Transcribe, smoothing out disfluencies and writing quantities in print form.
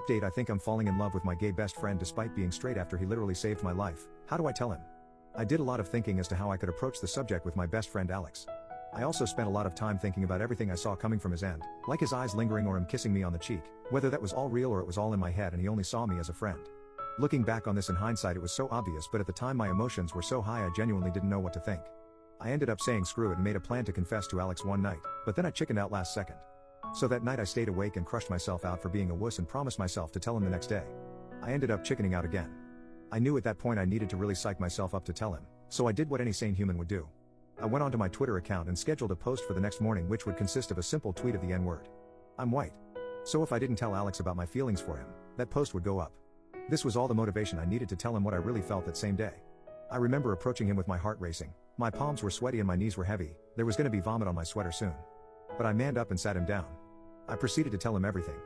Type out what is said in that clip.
Update: I think I'm falling in love with my gay best friend despite being straight after he literally saved my life. How do I tell him? I did a lot of thinking as to how I could approach the subject with my best friend Alex. I also spent a lot of time thinking about everything I saw coming from his end, like his eyes lingering or him kissing me on the cheek, whether that was all real or it was all in my head and he only saw me as a friend. Looking back on this in hindsight, it was so obvious, but at the time my emotions were so high I genuinely didn't know what to think. I ended up saying screw it and made a plan to confess to Alex one night, but then I chickened out last second. So that night I stayed awake and crushed myself out for being a wuss and promised myself to tell him the next day. I ended up chickening out again. I knew at that point I needed to really psych myself up to tell him, so I did what any sane human would do. I went onto my Twitter account and scheduled a post for the next morning which would consist of a simple tweet of the N-word. I'm white. So if I didn't tell Alex about my feelings for him, that post would go up. This was all the motivation I needed to tell him what I really felt that same day. I remember approaching him with my heart racing, my palms were sweaty and my knees were heavy, there was gonna be vomit on my sweater soon. But I manned up and sat him down. I proceeded to tell him everything.